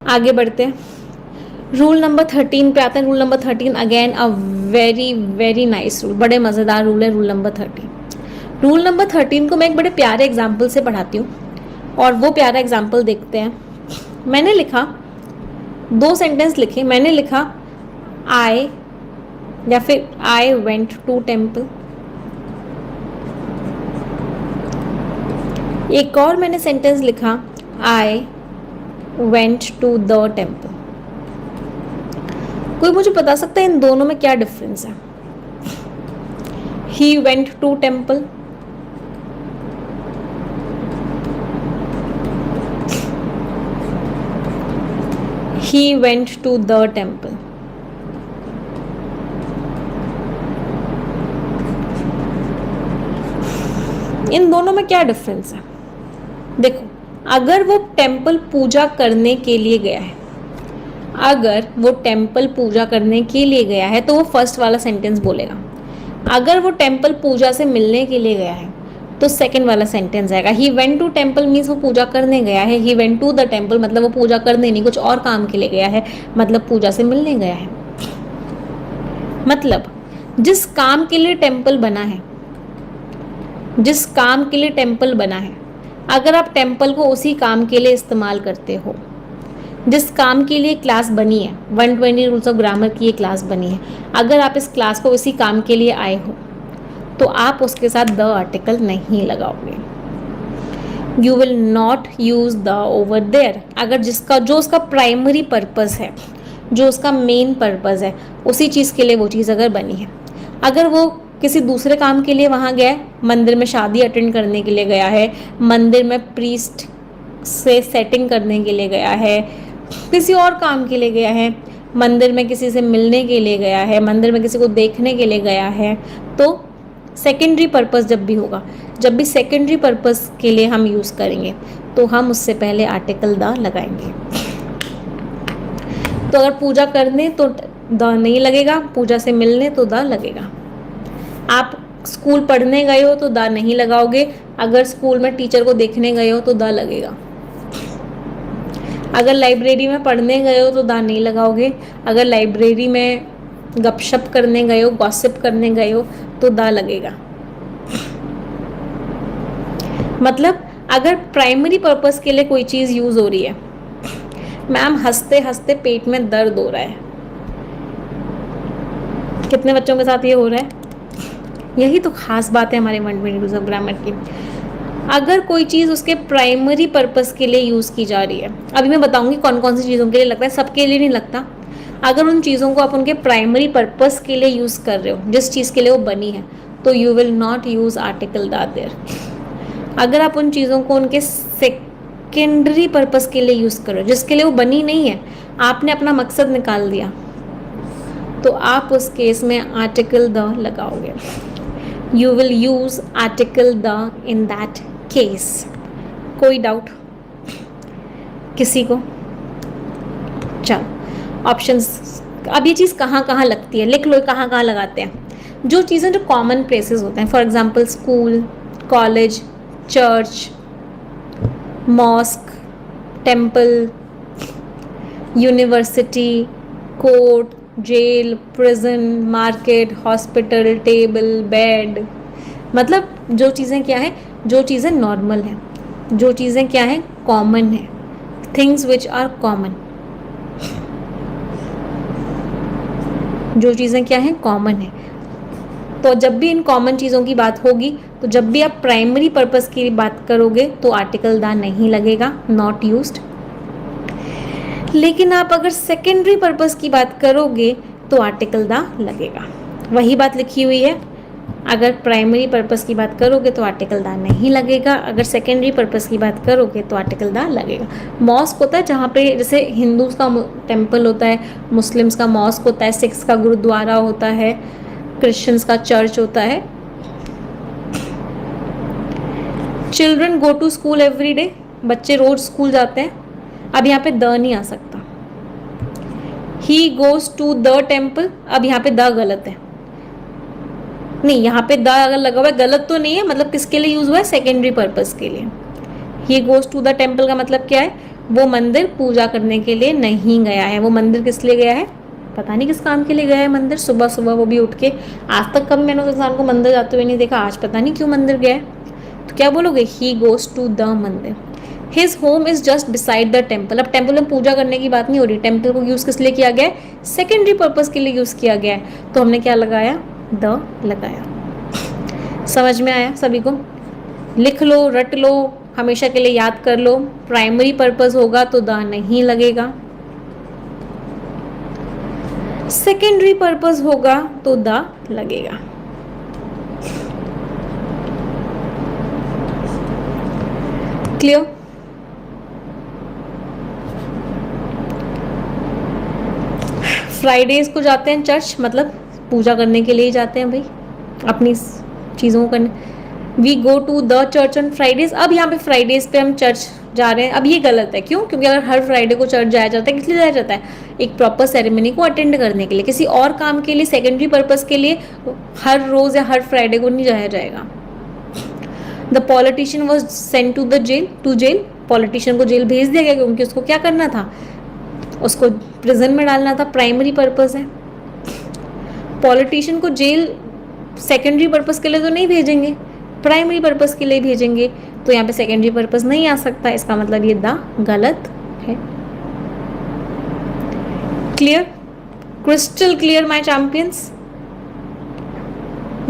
आगे बढ़ते हैं, रूल नंबर 13 पे आते हैं। Rule number 13 again a very very nice rule, बड़े मज़ेदार रूल है रूल नंबर 13। रूल नंबर 13 को मैं एक बड़े प्यारे एग्जाम्पल से पढ़ाती हूँ, और वो प्यारा एग्जाम्पल देखते हैं। मैंने लिखा, 2 सेंटेंस लिखे। मैंने लिखा आई, या फिर आई वेंट टू टेम्पल। एक और मैंने सेंटेंस लिखा I went to the temple. कोई मुझे बता सकता है इन दोनों में क्या डिफरेंस है? He went to temple, he went to the temple. इन दोनों में क्या डिफरेंस है? देखो, अगर वो टेम्पल पूजा करने के लिए गया है, अगर वो टेम्पल पूजा करने के लिए गया है तो वो फर्स्ट वाला सेंटेंस बोलेगा। अगर वो टेम्पल पूजा से मिलने के लिए गया है तो सेकंड वाला सेंटेंस आएगा। He went to temple means वो पूजा करने गया है, he went to the temple मतलब वो पूजा करने नहीं, कुछ और काम के लिए गया है, मतलब पूजा से मिलने गया है। मतलब जिस काम के लिए टेम्पल बना है, जिस काम के लिए टेम्पल बना है, अगर आप टेम्पल को उसी काम के लिए इस्तेमाल करते हो, जिस काम के लिए क्लास बनी है, 120 रूल्स ऑफ ग्रामर की ये क्लास बनी है, अगर आप इस क्लास को उसी काम के लिए आए हो तो आप उसके साथ द आर्टिकल नहीं लगाओगे। You will not use the over there. अगर जो उसका प्राइमरी पर्पस है, जो उसका मेन पर्पस है, उसी चीज़ के लिए वो चीज़ अगर बनी है, अगर वो किसी दूसरे काम के लिए वहाँ गया है, मंदिर में शादी अटेंड करने के लिए गया है, मंदिर में प्रीस्ट से सेटिंग करने के लिए गया है, किसी और काम के लिए गया है, मंदिर में किसी से मिलने के लिए गया है, मंदिर में किसी को देखने के लिए गया है, तो सेकेंडरी पर्पस जब भी होगा, जब भी सेकेंडरी पर्पस के लिए हम यूज़ करेंगे तो हम उससे पहले आर्टिकल द लगाएंगे। तो अगर पूजा करने तो द नहीं लगेगा, पूजा से मिलने तो द लगेगा। आप स्कूल पढ़ने गए हो तो द नहीं लगाओगे, अगर स्कूल में टीचर को देखने गए हो तो द लगेगा। अगर लाइब्रेरी में पढ़ने गए हो तो द नहीं लगाओगे, अगर लाइब्रेरी में गपशप करने गए हो, गॉसिप करने गए हो तो द लगेगा। मतलब अगर प्राइमरी पर्पस के लिए कोई चीज़ यूज़ हो रही है, मैम हंसते हंसते पेट में दर्द हो रहा है, कितने बच्चों के साथ ये हो रहा है? यही तो खास बात है हमारे 120 रूल्स ऑफ ग्रामर की। अगर कोई चीज़ उसके प्राइमरी पर्पस के लिए यूज़ की जा रही है, अभी मैं बताऊंगी कौन कौन सी चीज़ों के लिए लगता है, सबके लिए नहीं लगता। अगर उन चीज़ों को आप उनके प्राइमरी पर्पस के लिए यूज़ कर रहे हो, जिस चीज़ के लिए वो बनी है, तो you will not use article the there. अगर आप उन चीज़ों को उनके सेकेंडरी पर्पस के लिए यूज़ करो, जिसके लिए वो बनी नहीं है, आपने अपना मकसद निकाल दिया, तो आप उस केस में आर्टिकल द लगाओगे। You will use article the in that case. कोई डाउट किसी को? चलो ऑप्शंस, अब ये चीज़ कहाँ कहाँ लगती है लिख लो, कहाँ कहाँ लगाते हैं। जो चीज़ें जो कॉमन प्लेसेस होते हैं, for example school, college, church, mosque, temple, university, court, jail, prison, market, hospital, table, bed, मतलब जो चीज़ें क्या है, जो चीज़ें नॉर्मल हैं, जो चीज़ें क्या हैं, कॉमन है, थिंग्स विच आर कॉमन, जो चीज़ें क्या हैं, कॉमन है। तो जब भी इन कॉमन चीज़ों की बात होगी, तो जब भी आप प्राइमरी पर्पस की बात करोगे तो आर्टिकल द नहीं लगेगा, नॉट यूज्ड। लेकिन आप अगर सेकेंडरी पर्पस की बात करोगे तो आर्टिकल द लगेगा। वही बात लिखी हुई है, अगर प्राइमरी पर्पस की बात करोगे तो आर्टिकल द नहीं लगेगा, अगर सेकेंडरी पर्पस की बात करोगे तो आर्टिकल द लगेगा। मॉस्क होता है जहाँ पे, जैसे हिंदूज का टेम्पल होता है, मुस्लिम्स का मॉस्क होता है, सिख्स का गुरुद्वारा होता है, क्रिश्चियंस का चर्च होता है। Children go to school every day, बच्चे रोज स्कूल जाते हैं। अब यहाँ पे द नहीं आ सकता। He goes to the temple, अब यहाँ पे द गलत है, नहीं यहाँ पे द अगर लगा हुआ है गलत तो नहीं है, मतलब किसके लिए यूज हुआ है, सेकेंडरी पर्पस के लिए। He goes to the temple का मतलब क्या है, वो मंदिर पूजा करने के लिए नहीं गया है। वो मंदिर किस लिए गया है? पता नहीं किस काम के लिए गया है मंदिर। सुबह सुबह वो भी उठ के, आज तक कभी मैंने उस इंसान को मंदिर जाते हुए नहीं देखा, आज पता नहीं क्यों मंदिर गया है। तो क्या बोलोगे? ही गोज टू द मंदिर। His home is just beside the temple. अब टेम्पल में पूजा करने की बात नहीं हो रही, टेम्पल को यूज किस लिए किया गया है? सेकेंडरी पर्पज के लिए यूज किया गया है। तो हमने क्या लगाया? द लगाया। समझ में आया सभी को? लिख लो, रट लो, हमेशा के लिए याद कर लो। प्राइमरी पर्पस होगा तो द नहीं लगेगा, सेकेंडरी पर्पस होगा तो द लगेगा। क्लियर? फ्राइडेज को जाते हैं चर्च, मतलब पूजा करने के लिए ही जाते हैं भाई, अपनी चीज़ों को करने। We go to the church on Fridays. अब यहाँ पे फ्राइडेज पे हम चर्च जा रहे हैं, अब ये गलत है। क्यों? क्योंकि अगर हर फ्राइडे को चर्च जाया जाता है, किस लिए जाया जाता है? एक प्रॉपर सेरेमनी को अटेंड करने के लिए, किसी और काम के लिए, सेकेंडरी पर्पस के लिए हर रोज या हर फ्राइडे को नहीं जाया जाएगा। The politician was sent to the jail, to jail. Politician को जेल भेज दिया गया क्योंकि उसको क्या करना था? उसको प्रिजन में डालना था, प्राइमरी पर्पस है। पॉलिटिशियन को जेल सेकेंडरी पर्पस के लिए तो नहीं भेजेंगे, प्राइमरी पर्पस के लिए भेजेंगे, तो यहाँ पे सेकेंडरी पर्पस नहीं आ सकता। इसका मतलब ये द गलत है। Clear? Crystal clear my champions?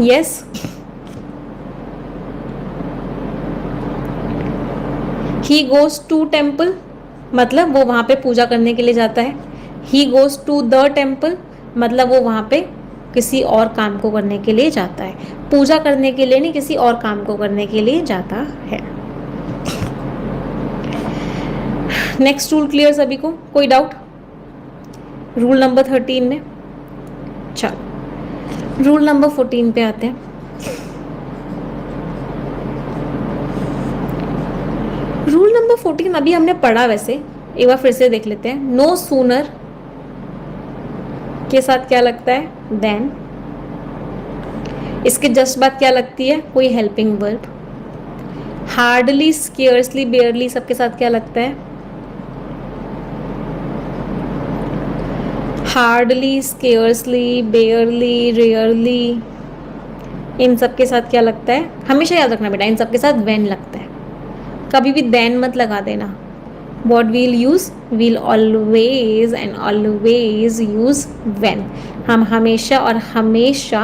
Yes. He goes to temple, मतलब वो वहां पे पूजा करने के लिए जाता है। He goes to the temple, मतलब वो वहां पे किसी और काम को करने के लिए जाता है, पूजा करने के लिए नहीं, किसी और काम को करने के लिए जाता है। नेक्स्ट रूल क्लियर सभी को? कोई डाउट? रूल नंबर 13 में। चलो रूल नंबर 14 पे आते हैं। रूल नंबर 14 अभी हमने पढ़ा, वैसे एक बार फिर से देख लेते हैं। नो सूनर के साथ क्या लगता है? देन। इसके जस्ट बाद क्या लगती है? कोई हेल्पिंग वर्ब। हार्डली, स्केयर्सली, बेयरली सबके साथ क्या लगता है? हार्डली, स्केयर्सली, बेयरली, रेयरली, इन सब के साथ क्या लगता है? हमेशा याद रखना बेटा, इन सब के साथ व्हेन लगता है, कभी भी देन मत लगा देना। What we'll use? We'll always and always use when। हम हमेशा और हमेशा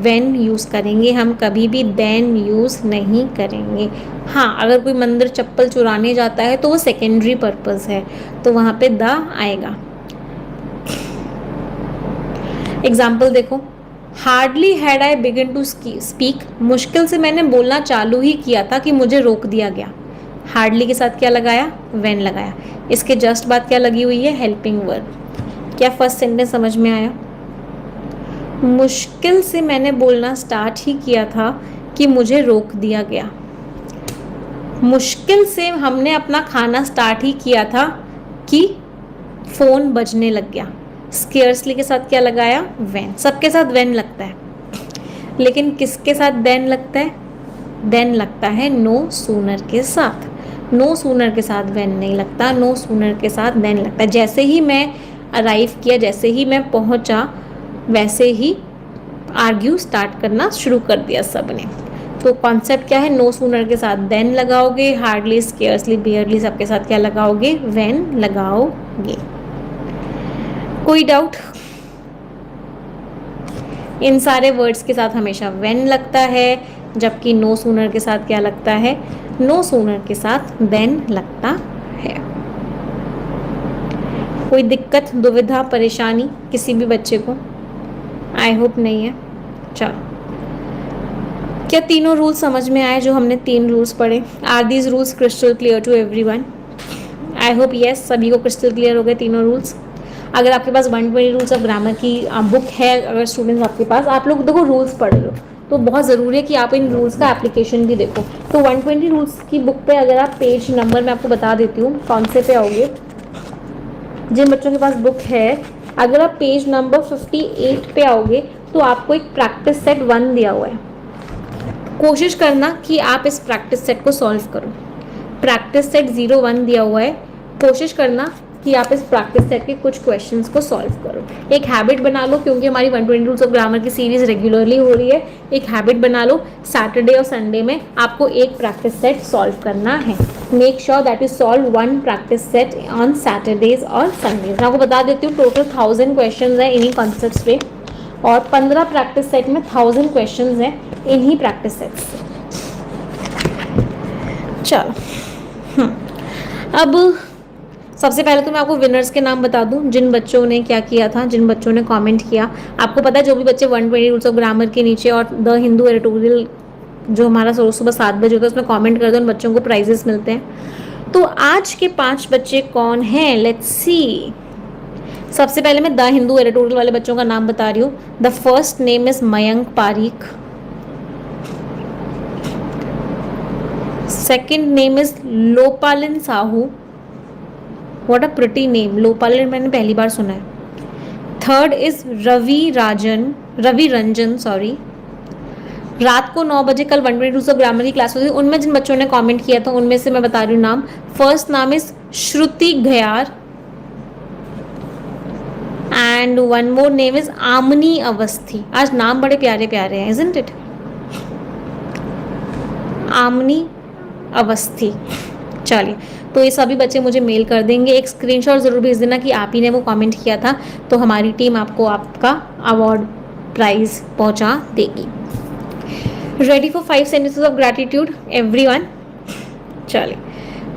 when यूज़ करेंगे, हम कभी भी then यूज़ नहीं करेंगे। हाँ, अगर कोई मंदिर चप्पल चुराने जाता है तो वो सेकेंडरी पर्पस है, तो वहाँ पे द आएगा। एग्जाम्पल देखो, hardly had I begin to speak, मुश्किल से मैंने बोलना चालू ही किया था कि मुझे रोक दिया गया। हार्डली के साथ क्या लगाया? व्हेन लगाया। इसके जस्ट बाद क्या लगी हुई है? Helping verb. क्या फर्स्ट सेंटेंस समझ में आया? मुश्किल से मैंने बोलना स्टार्ट ही किया था कि मुझे रोक दिया गया। मुश्किल से हमने अपना खाना स्टार्ट ही किया था कि फोन बजने लग गया। स्केयर्सली के साथ क्या लगाया? व्हेन। सबके साथ व्हेन लगता है, लेकिन किसके साथ देन लगता है? देन लगता है नो सूनर के साथ। नो सूनर के साथ व्हेन नहीं लगता, नो सूनर के साथ देन लगता है। जैसे ही मैं अराइव किया, जैसे ही मैं पहुंचा, वैसे ही आर्ग्यू स्टार्ट करना शुरू कर दिया सबने। तो कॉन्सेप्ट क्या है? नो सूनर के साथ देन लगाओगे, हार्डली, स्केयर्सली, बेयरली सबके साथ क्या लगाओगे? व्हेन लगाओगे। कोई डाउट? इन सारे वर्ड्स के साथ हमेशा व्हेन लगता है, जबकि नो सूनर के साथ क्या लगता है? नो सूनर के साथ देन लगता है। कोई दिक्कत, दुविधा, परेशानी किसी भी बच्चे को? आई होप नहीं है। चलो, क्या तीनों रूल्स समझ में आए जो हमने 3 रूल्स पढ़े? Are these rules crystal clear to everyone? I hope yes, सभी को क्रिस्टल क्लियर हो गए तीनों रूल्स। अगर आपके पास 120 रूल्स ऑफ ग्रामर की बुक है, अगर स्टूडेंट्स आपके पास, आप लोग देखो रूल्स पढ़ लो, तो बहुत ज़रूरी है कि आप इन रूल्स का एप्लीकेशन भी देखो। तो 120 रूल्स की बुक पे अगर आप पेज नंबर मैं आपको बता देती हूँ कौन से पे आओगे। जिन बच्चों के पास बुक है, अगर आप पेज नंबर 58 पे आओगे तो आपको एक प्रैक्टिस सेट 1 दिया हुआ है। कोशिश करना कि आप इस प्रैक्टिस सेट को सॉल्व करो। प्रैक्टिस सेट 01 दिया हुआ है, कोशिश करना कि आप इस प्रैक्टिस सेट के कुछ क्वेश्चंस को सॉल्व करो। एक हैबिट बना लो, क्योंकि हमारी 120 रूल्स ऑफ ग्रामर की सीरीज रेगुलरली हो रही है। एक हैबिट बना लो, सैटरडे और संडे में आपको एक प्रैक्टिस सेट सॉल्व करना है। Make sure that you solve 1 practice set on Saturdays और संडेज। मैं आपको बता देती हूँ, टोटल 1000 क्वेश्चन है इन्हीं कॉन्सेप्ट्स पे, और 15 प्रैक्टिस सेट में 1000 क्वेश्चन है इन्हीं प्रैक्टिस सेट्स से। चलो अब सबसे पहले तो मैं आपको विनर्स के नाम बता दूं, जिन बच्चों ने क्या किया था, जिन बच्चों ने कमेंट किया। आपको पता है जो भी बच्चे 120 रूल्स ऑफ ग्रामर के नीचे और द हिंदू एडिटोरियल जो हमारा सुबह 7 बजे होता है उसमें कमेंट करते हैं, उन बच्चों को प्राइजेस मिलते हैं। तो आज के 5 बच्चे कौन हैं, लेट्स सी। सबसे पहले मैं द हिंदू एडिटोरियल वाले बच्चों का नाम बता रही हूँ। The first name is Mayank Pareek, second name is Lopalin Sahu. What a pretty name, Lopalin मैंने पहली बार सुना है। Third is Ravi Ranjan sorry. रात को 9 बजे कल 120 रूल्स ऑफ ग्रामर की क्लास हुई, उनमें जिन बच्चों ने कमेंट किया था उनमें से मैं बता रही हूँ नाम। फर्स्ट नाम is Shruti Ghayar and one more name is Aamni Awasthi. आज नाम बड़े प्यारे प्यारे हैं, इजंट इट? आमनी अवस्थी। चलिए, तो ये सभी बच्चे मुझे मेल कर देंगे। एक स्क्रीनशॉट ज़रूर भेज देना कि आप ही ने वो कमेंट किया था, तो हमारी टीम आपको आपका अवार्ड प्राइज पहुंचा देगी। Ready for 5 sentences of gratitude everyone? चलिए,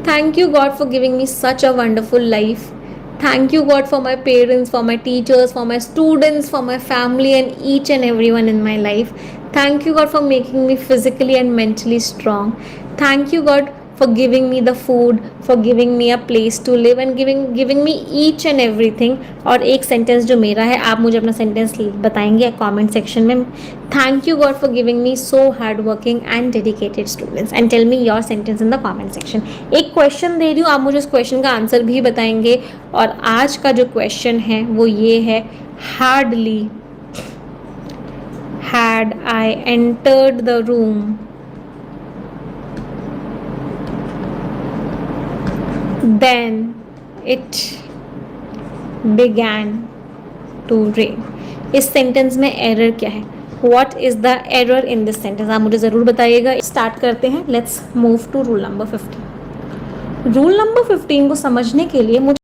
thank you God for giving me such a wonderful life. Thank you God for my parents, for my teachers, for my students, for my family and each and everyone in my life. Thank you God for making me physically and mentally strong. Thank you God for giving me the food, for giving me a place to live and giving me each and everything. और एक sentence जो मेरा है, आप मुझे अपना sentence बताएंगे comment section में। Thank you God for giving me so hardworking and dedicated students and tell me your sentence in the comment section. एक क्वेश्चन दे रही हूँ, आप मुझे उस क्वेश्चन का आंसर भी बताएंगे। और आज का जो क्वेश्चन है वो ये है, hardly had I entered the room, then it began to rain. इस सेंटेंस में एरर क्या है? What is the error in this sentence? आप मुझे ज़रूर बताइएगा। स्टार्ट करते हैं। Let's move to rule number 15। Rule number 15 को समझने के लिए मुझे